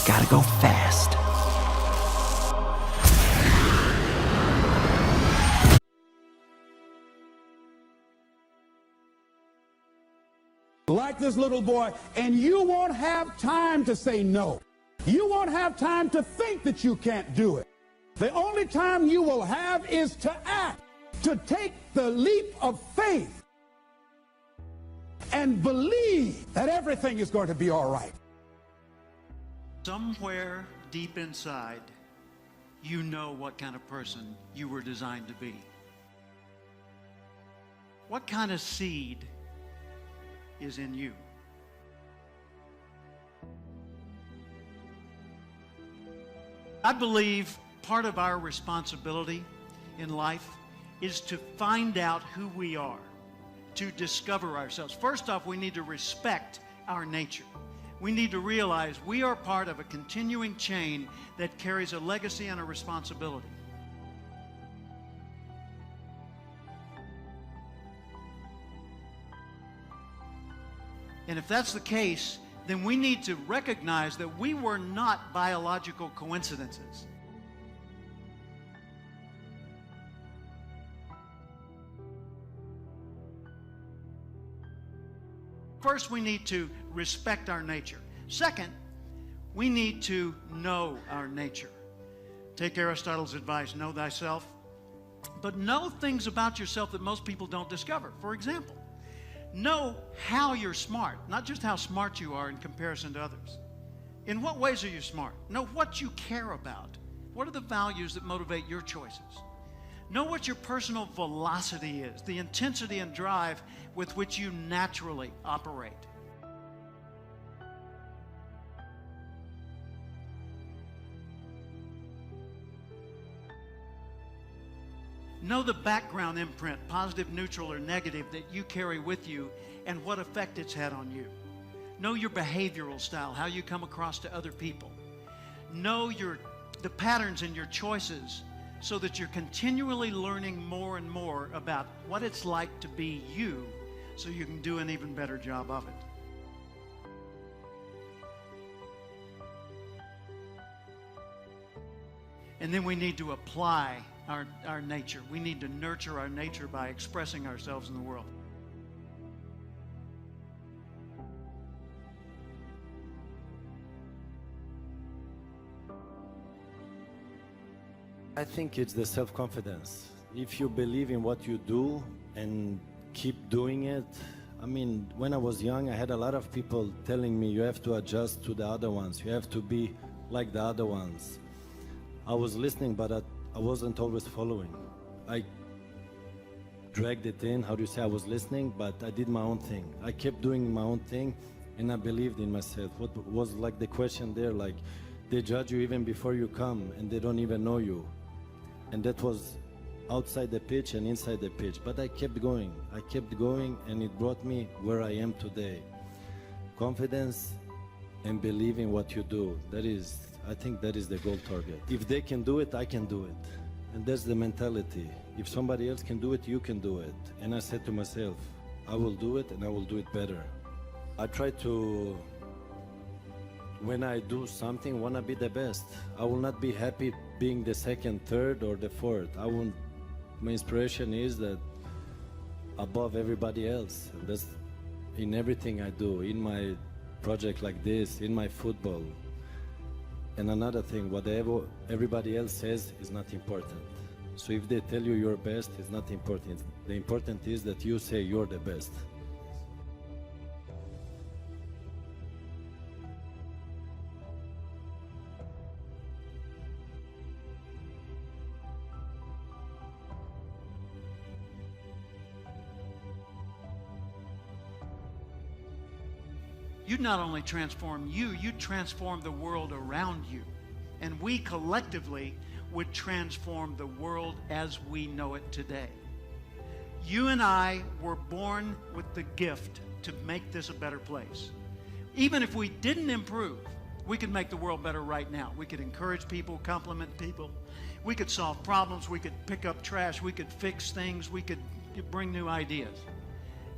Gotta go fast. Like this little boy, and you won't have time to say no. You won't have time to think that you can't do it. The only time you will have is to act, to take the leap of faith and believe that everything is going to be all right. Somewhere deep inside, you know what kind of person you were designed to be. What kind of seed is in you? I believe part of our responsibility in life is to find out who we are, to discover ourselves. First off, we need to respect our nature. We need to realize we are part of a continuing chain that carries a legacy and a responsibility. And if that's the case, then we need to recognize that we were not biological coincidences. First, we need to respect our nature. Second, we need to know our nature. Take Aristotle's advice, know thyself, but know things about yourself that most people don't discover. For example, know how you're smart, not just how smart you are in comparison to others. In what ways are you smart? Know what you care about. What are the values that motivate your choices? Know what your personal velocity is, the intensity and drive with which you naturally operate. Know the background imprint, positive, neutral, or negative, that you carry with you and what effect it's had on you. Know your behavioral style, how you come across to other people. Know the patterns in your choices so that you're continually learning more and more about what it's like to be you so you can do an even better job of it. And then we need to apply our nature. We need to nurture our nature by expressing ourselves in the world. I think it's the self-confidence. If you believe in what you do and keep doing it. I mean, when I was young, I had a lot of people telling me you have to adjust to the other ones. You have to be like the other ones. I was listening, but I wasn't always following. I dragged it in, how do you say, I was listening, but I did my own thing. I kept doing my own thing, and I believed in myself. What was like the question there, like, they judge you even before you come, and they don't even know you. And that was outside the pitch and inside the pitch. But I kept going, and it brought me where I am today. Confidence and believe in what you do. I think that is the goal target. If they can do it, I can do it. And that's the mentality. If somebody else can do it, you can do it. And I said to myself, I will do it and I will do it better. I try to, when I do something, want to be the best. I will not be happy being the second, third, or the fourth. My inspiration is that above everybody else. And that's in everything I do, in my project like this, in my football. And another thing, whatever everybody else says is not important. So if they tell you you're best, it's not important. The important is that you say you're the best. You not only transform you transform the world around you. And we collectively would transform the world as we know it today. You and I were born with the gift to make this a better place. Even if we didn't improve, we could make the world better right now. We could encourage people, compliment people. We could solve problems. We could pick up trash. We could fix things. We could bring new ideas.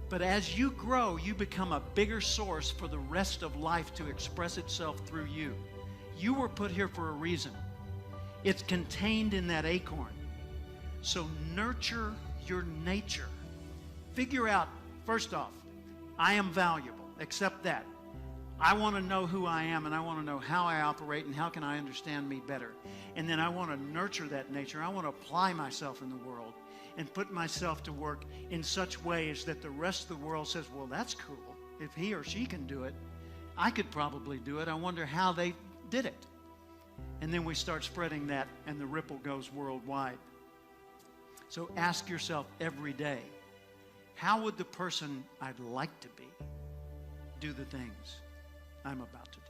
But as you grow, you become a bigger source for the rest of life to express itself through you. You were put here for a reason. It's contained in that acorn. So nurture your nature. Figure out, first off, I am valuable. Accept that. I want to know who I am, and I want to know how I operate and how can I understand me better. And then I want to nurture that nature. I want to apply myself in the world and put myself to work in such ways that the rest of the world says, well, that's cool. If he or she can do it, I could probably do it. I wonder how they did it. And then we start spreading that, and the ripple goes worldwide. So ask yourself every day, how would the person I'd like to be do the things I'm about to do?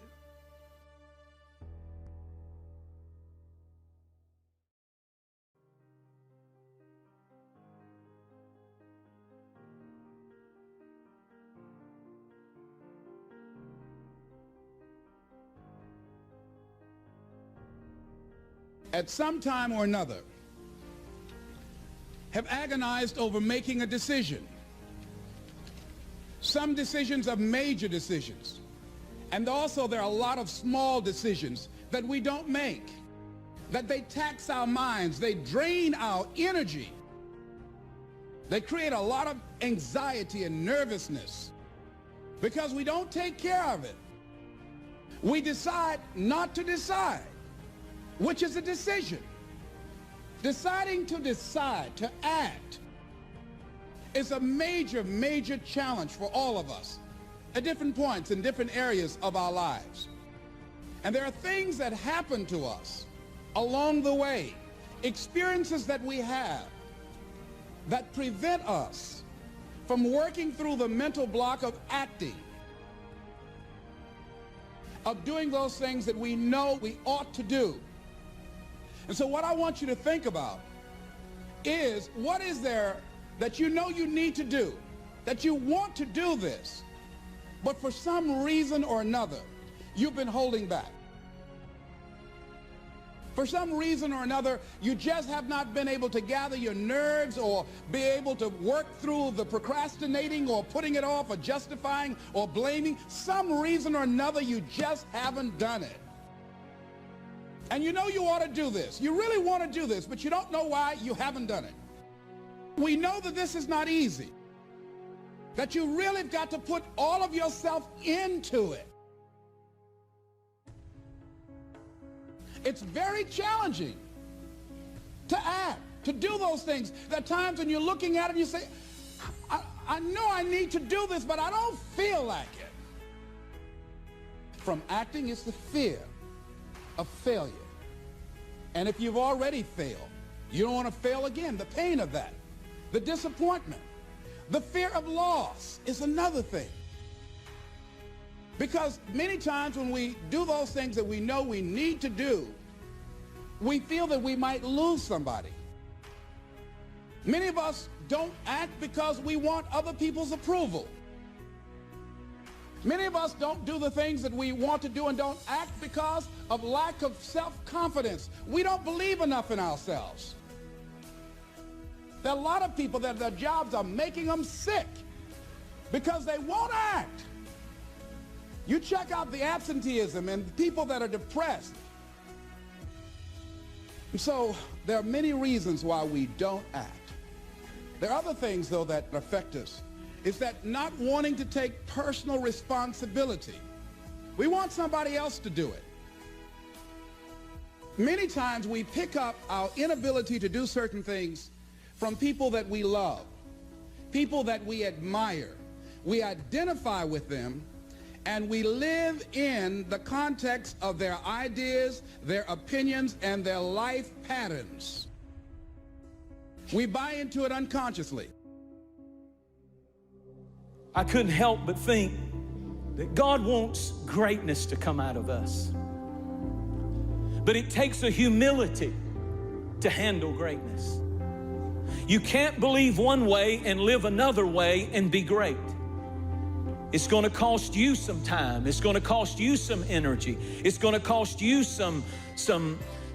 At some time or another, have agonized over making a decision. Some decisions are major decisions. And also there are a lot of small decisions that we don't make, that they tax our minds, they drain our energy. They create a lot of anxiety and nervousness because we don't take care of it. We decide not to decide, which is a decision. Deciding to decide, to act, is a major, major challenge for all of us at different points in different areas of our lives. And there are things that happen to us along the way, experiences that we have that prevent us from working through the mental block of acting, of doing those things that we know we ought to do. And so what I want you to think about is, what is there that you know you need to do, that you want to do this, but for some reason or another, you've been holding back. For some reason or another, you just have not been able to gather your nerves or be able to work through the procrastinating or putting it off or justifying or blaming. Some reason or another, you just haven't done it. And you know you ought to do this. You really want to do this, but you don't know why you haven't done it. We know that this is not easy, that you really have got to put all of yourself into it. It's very challenging to act, to do those things. There are times when you're looking at it and you say, I know I need to do this, but I don't feel like it. From acting, it's the fear of failure. And if you've already failed, you don't want to fail again. The pain of that, the disappointment, the fear of loss is another thing. Because many times when we do those things that we know we need to do, we feel that we might lose somebody. Many of us don't act because we want other people's approval. Many of us don't do the things that we want to do and don't act because of lack of self-confidence. We don't believe enough in ourselves. There are a lot of people that their jobs are making them sick because they won't act. You check out the absenteeism and people that are depressed. And so there are many reasons why we don't act. There are other things, though, that affect us. It's that not wanting to take personal responsibility. We want somebody else to do it. Many times we pick up our inability to do certain things from people that we love, people that we admire. We identify with them, and we live in the context of their ideas, their opinions, and their life patterns. We buy into it unconsciously. I couldn't help but think that God wants greatness to come out of us. But it takes a humility to handle greatness. You can't believe one way and live another way and be great. It's going to cost you some time. It's going to cost you some energy. It's going to cost you some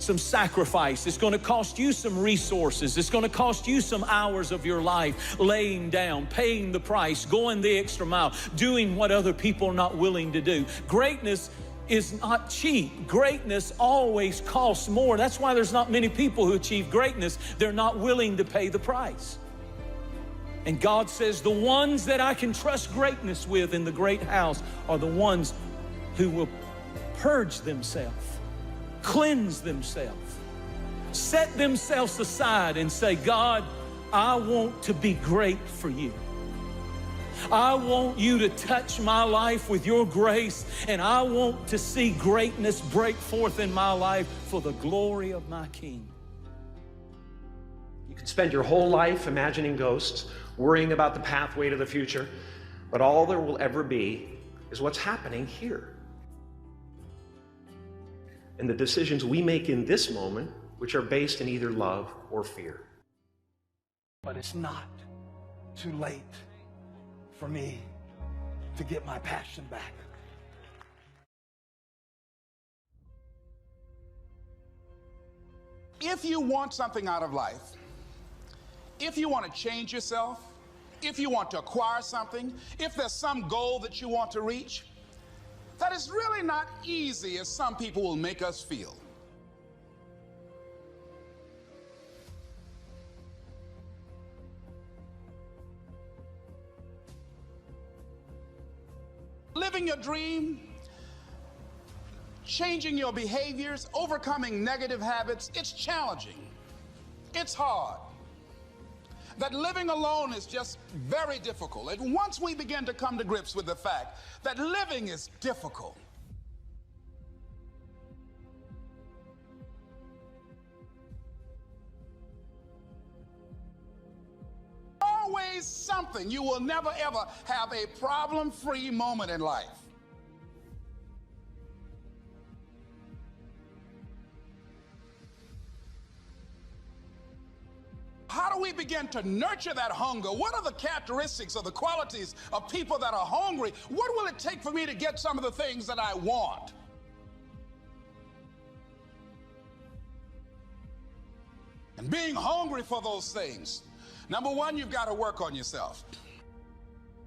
sacrifice. It's going to cost you some resources. It's going to cost you some hours of your life laying down, paying the price, going the extra mile, doing what other people are not willing to do. Greatness is not cheap. Greatness always costs more. That's why there's not many people who achieve greatness. They're not willing to pay the price. And God says the ones that I can trust greatness with in the great house are the ones who will purge themselves, cleanse themselves, set themselves aside and say, God, I want to be great for you. I want you to touch my life with your grace, and I want to see greatness break forth in my life for the glory of my King. You could spend your whole life imagining ghosts, worrying about the pathway to the future, but all there will ever be is what's happening here. And the decisions we make in this moment, which are based in either love or fear. But it's not too late for me to get my passion back. If you want something out of life, if you want to change yourself, if you want to acquire something, if there's some goal that you want to reach, that is really not easy as some people will make us feel. Living your dream, changing your behaviors, overcoming negative habits, it's challenging. It's hard. That living alone is just very difficult. And once we begin to come to grips with the fact that living is difficult, always something. You will never ever have a problem-free moment in life. How do we begin to nurture that hunger? What are the characteristics or the qualities of people that are hungry? What will it take for me to get some of the things that I want? And being hungry for those things, number one, you've got to work on yourself.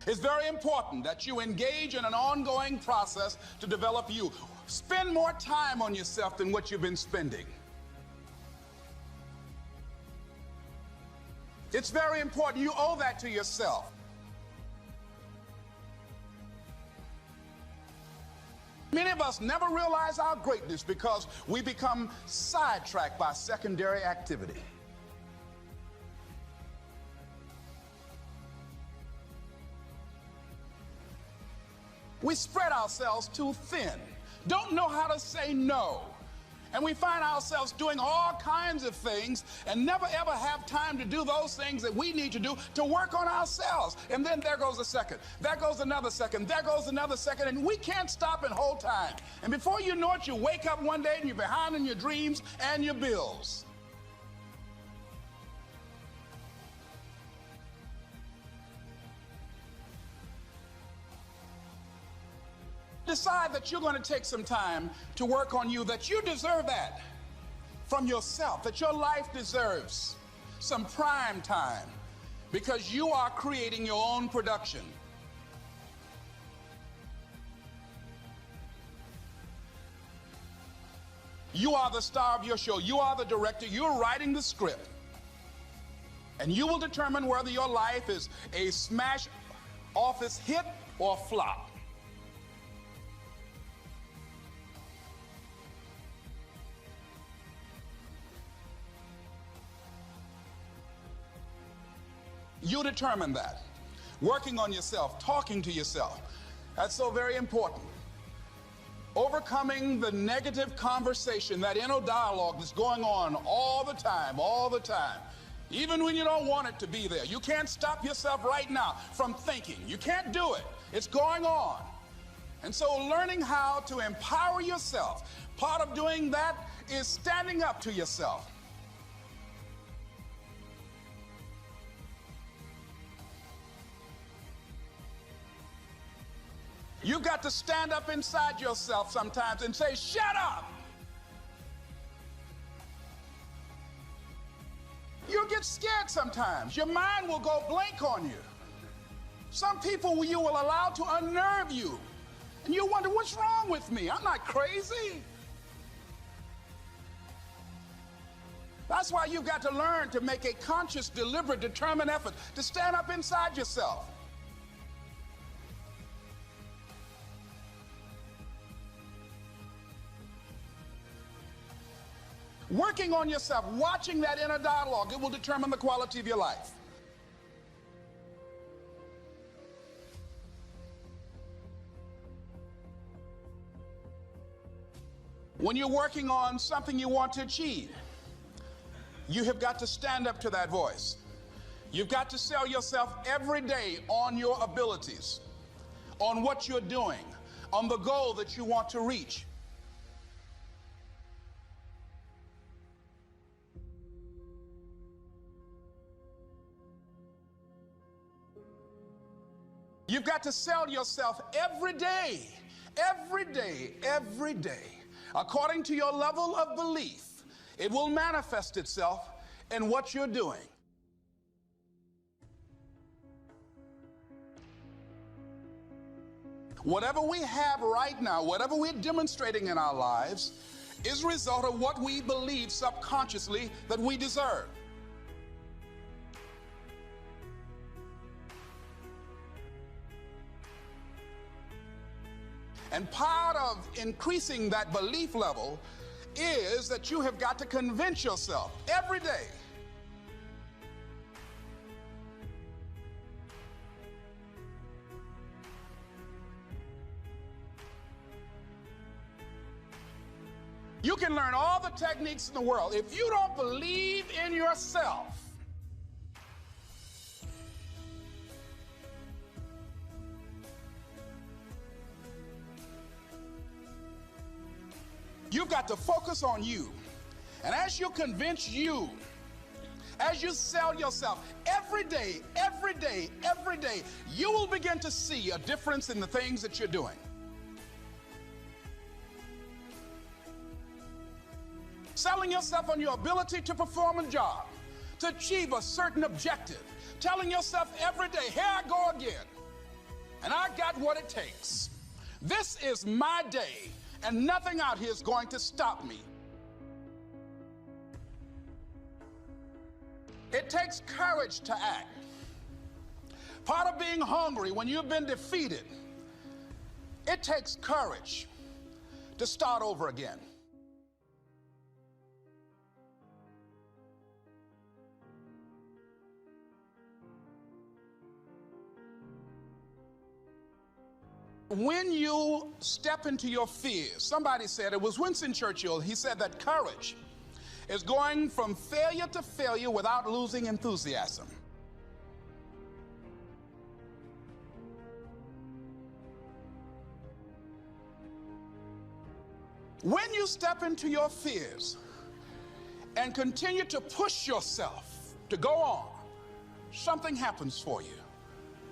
It's very important that you engage in an ongoing process to develop you. Spend more time on yourself than what you've been spending. It's very important. You owe that to yourself. Many of us never realize our greatness because we become sidetracked by secondary activity. We spread ourselves too thin, don't know how to say no. And we find ourselves doing all kinds of things and never ever have time to do those things that we need to do to work on ourselves. And then there goes a second, there goes another second, there goes another second, and we can't stop and hold time. And before you know it, you wake up one day and you're behind in your dreams and your bills. Decide that you're going to take some time to work on you, that you deserve that from yourself, that your life deserves some prime time because you are creating your own production. You are the star of your show. You are the director. You're writing the script. And you will determine whether your life is a smash office hit or flop. You determine that. Working on yourself, talking to yourself. That's so very important. Overcoming the negative conversation, that inner dialogue that's going on all the time, even when you don't want it to be there. You can't stop yourself right now from thinking. You can't do it. It's going on. And so learning how to empower yourself, part of doing that is standing up to yourself. You've got to stand up inside yourself sometimes and say, shut up. You'll get scared sometimes. Your mind will go blank on you. Some people you will allow to unnerve you. And you wonder, what's wrong with me? I'm not crazy. That's why you've got to learn to make a conscious, deliberate, determined effort to stand up inside yourself. Working on yourself, watching that inner dialogue, it will determine the quality of your life. When you're working on something you want to achieve, you have got to stand up to that voice. You've got to sell yourself every day on your abilities, on what you're doing, on the goal that you want to reach. You've got to sell yourself every day, every day, every day. According to your level of belief, it will manifest itself in what you're doing. Whatever we have right now, whatever we're demonstrating in our lives, is a result of what we believe subconsciously that we deserve. And part of increasing that belief level is that you have got to convince yourself every day you can learn all the techniques in the world. If you don't believe in yourself, you've got to focus on you. And as you convince you, as you sell yourself every day, every day, every day, you will begin to see a difference in the things that you're doing. Selling yourself on your ability to perform a job, to achieve a certain objective. Telling yourself every day, here I go again, and I got what it takes. This is my day, and nothing out here is going to stop me. It takes courage to act. Part of being hungry when you've been defeated, it takes courage to start over again. When you step into your fears, somebody said, it was Winston Churchill, he said that courage is going from failure to failure without losing enthusiasm. When you step into your fears and continue to push yourself to go on, something happens for you.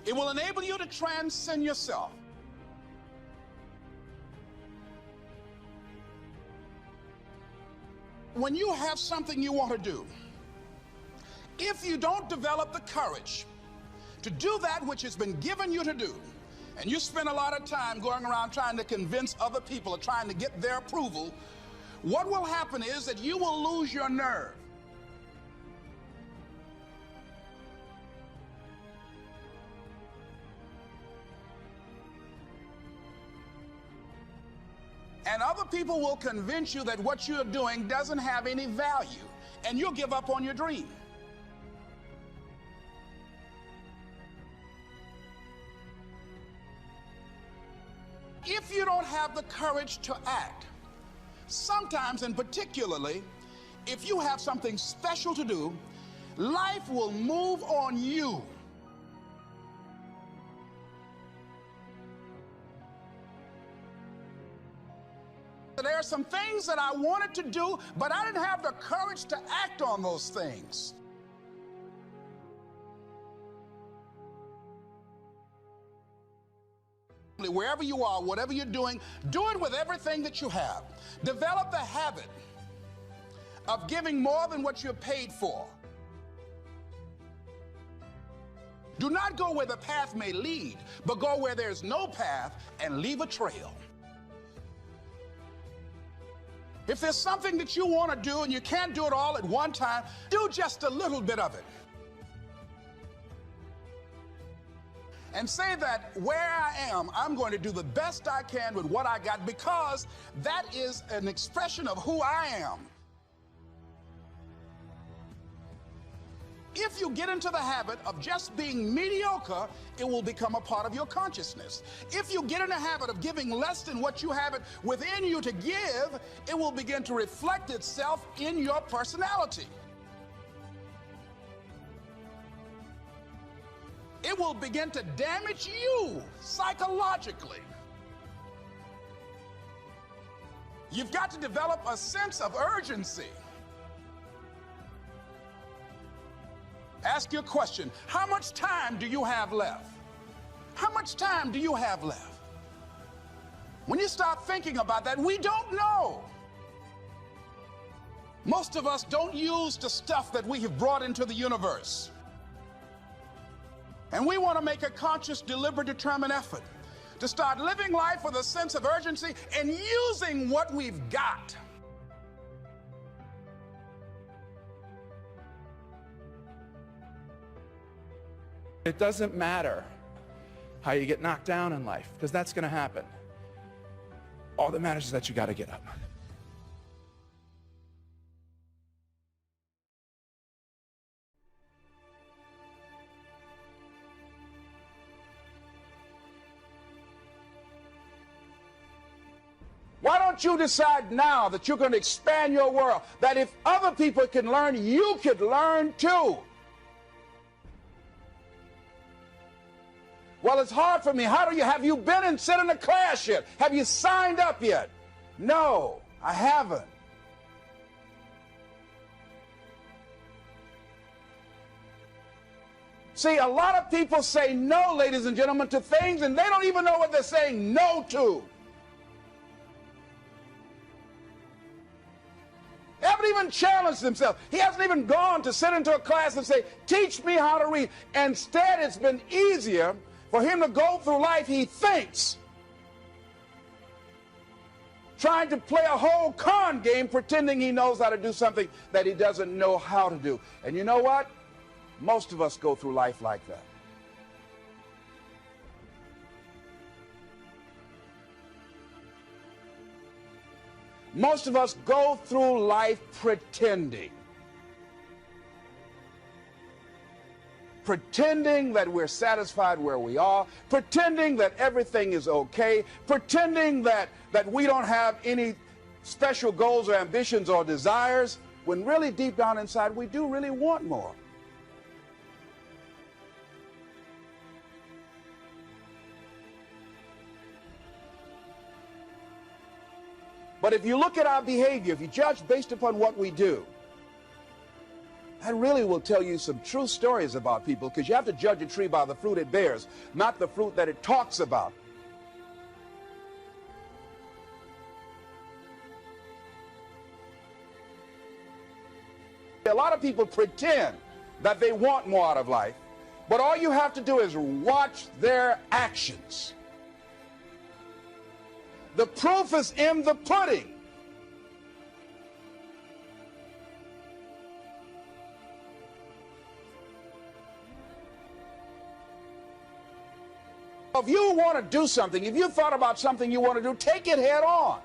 It will enable you to transcend yourself. When you have something you want to do, if you don't develop the courage to do that which has been given you to do, and you spend a lot of time going around trying to convince other people or trying to get their approval, what will happen is that you will lose your nerve. And other people will convince you that what you're doing doesn't have any value, and you'll give up on your dream. If you don't have the courage to act, sometimes and particularly if you have something special to do, life will move on you. There are some things that I wanted to do, but I didn't have the courage to act on those things. Wherever you are, whatever you're doing, do it with everything that you have. Develop the habit of giving more than what you're paid for. Do not go where the path may lead, but go where there's no path and leave a trail. If there's something that you want to do and you can't do it all at one time, do just a little bit of it. And say that where I am, I'm going to do the best I can with what I got, because that is an expression of who I am. If you get into the habit of just being mediocre, it will become a part of your consciousness. If you get in the habit of giving less than what you have it within you to give, it will begin to reflect itself in your personality. It will begin to damage you psychologically. You've got to develop a sense of urgency. Ask your question, how much time do you have left? How much time do you have left? When you start thinking about that, we don't know. Most of us don't use the stuff that we have brought into the universe. And we want to make a conscious, deliberate, determined effort to start living life with a sense of urgency and using what we've got. It doesn't matter how you get knocked down in life, because that's going to happen. All that matters is that you got to get up. Why don't you decide now that you're going to expand your world, that if other people can learn, you could learn too? Well, it's hard for me. Have you been and sit in a class yet? Have you signed up yet? No, I haven't. See, a lot of people say no, ladies and gentlemen, to things, and they don't even know what they're saying no to. They haven't even challenged themselves. He hasn't even gone to sit into a class and say, teach me how to read. Instead, it's been easier for him to go through life, he thinks, trying to play a whole con game, pretending he knows how to do something that he doesn't know how to do. And you know what? Most of us go through life like that. Most of us go through life pretending. Pretending that we're satisfied where we are, pretending that everything is okay, pretending that we don't have any special goals or ambitions or desires, when really deep down inside we do really want more. But if you look at our behavior, if you judge based upon what we do, that really will tell you some true stories about people, because you have to judge a tree by the fruit it bears, not the fruit that it talks about. A lot of people pretend that they want more out of life, but all you have to do is watch their actions. The proof is in the pudding. If you want to do something, if you thought about something you want to do, take it head on.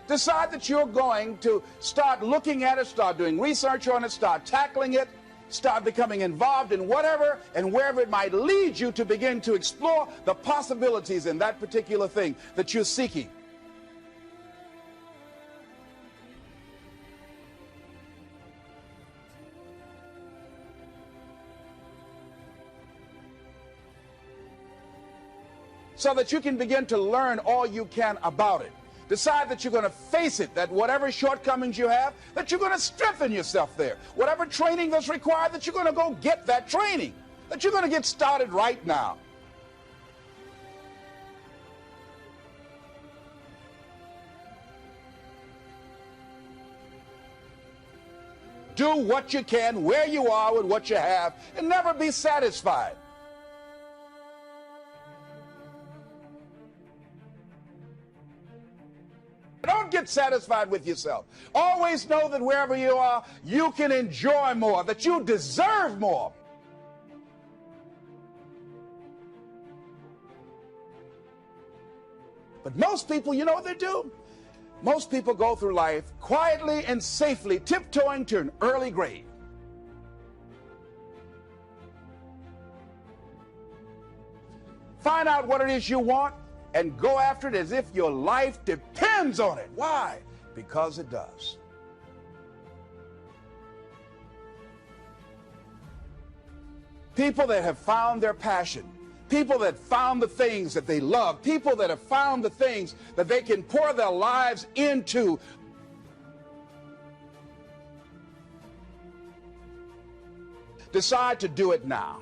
Decide that you're going to start looking at it, start doing research on it, start tackling it, start becoming involved in whatever and wherever it might lead you, to begin to explore the possibilities in that particular thing that you're seeking. So that you can begin to learn all you can about it. Decide that you're going to face it, that whatever shortcomings you have, that you're going to strengthen yourself there. Whatever training that's required, that you're going to go get that training, that you're going to get started right now. Do what you can, where you are, with what you have, and never be satisfied. get satisfied with yourself. Always know that wherever you are, you can enjoy more, that you deserve more. But most people, you know what they do? Most people go through life quietly and safely, tiptoeing to an early grave. Find out what it is you want and go after it as if your life depends on it. Why? Because it does. People that have found their passion, people that found the things that they love, people that have found the things that they can pour their lives into. Decide to do it now.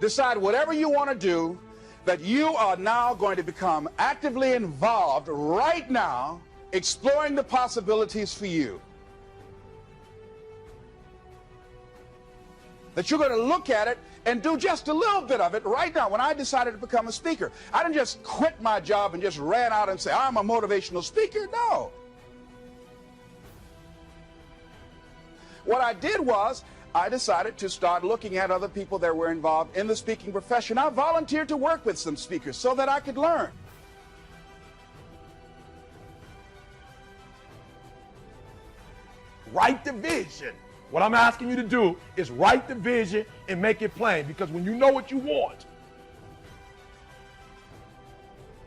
Decide whatever you want to do, that you are now going to become actively involved right now, exploring the possibilities for you. That you're going to look at it and do just a little bit of it right now. When I decided to become a speaker, I didn't just quit my job and just ran out and say, I'm a motivational speaker. No. What I did was, I decided to start looking at other people that were involved in the speaking profession. I volunteered to work with some speakers so that I could learn. Write the vision. What I'm asking you to do is write the vision and make it plain, because when you know what you want,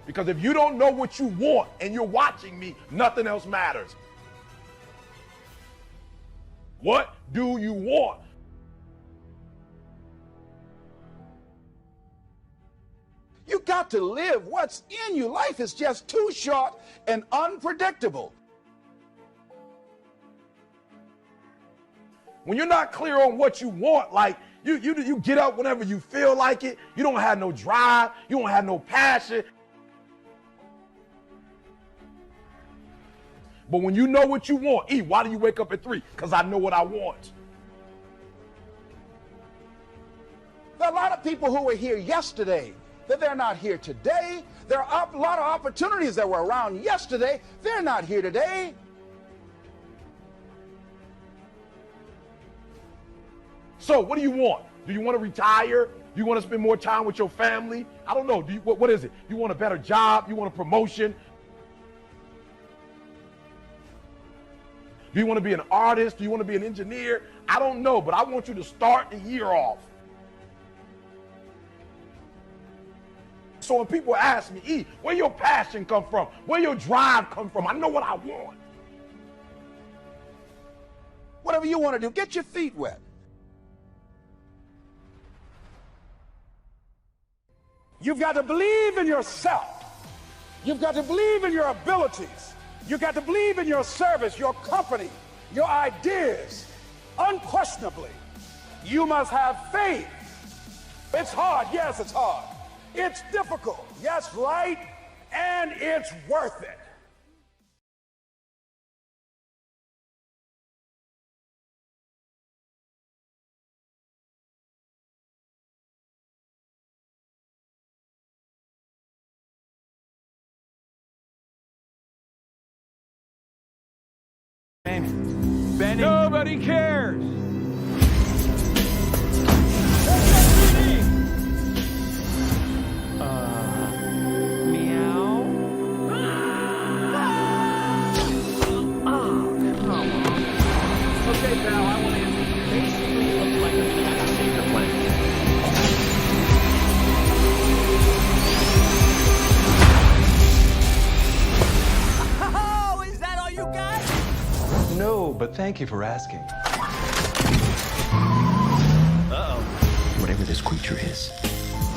because if you don't know what you want and you're watching me, nothing else matters. What do you want? You got to live what's in you. Life is just too short and unpredictable. When you're not clear on what you want, like you get up whenever you feel like it, you don't have no drive, you don't have no passion. But when you know what you want, why do you wake up at 3? Because I know what I want. There are a lot of people who were here yesterday that they're not here today. There are a lot of opportunities that were around yesterday. They're not here today. So what do you want? Do you want to retire? Do you want to spend more time with your family? I don't know. What is it? You want a better job? You want a promotion? Do you want to be an artist? Do you want to be an engineer? I don't know, but I want you to start the year off. So when people ask me, where your passion come from? Where your drive come from? I know what I want. Whatever you want to do, get your feet wet. You've got to believe in yourself. You've got to believe in your abilities. You've got to believe in your service, your company, your ideas. Unquestionably, you must have faith. It's hard. Yes, it's hard. It's difficult. Yes, right. And it's worth it. Benny. Nobody cares. Meow. Oh, come on. Okay, pal, I want to answer. Basically, it looks like a passenger plane. Oh, is that all you got? No, but thank you for asking. Uh-oh. Whatever this creature is,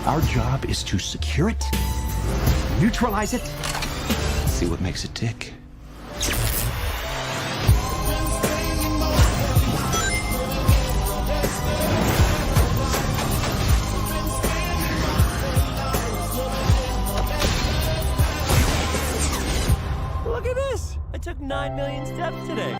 our job is to secure it, neutralize it, see what makes it tick. Look at this. I took 9 million steps today.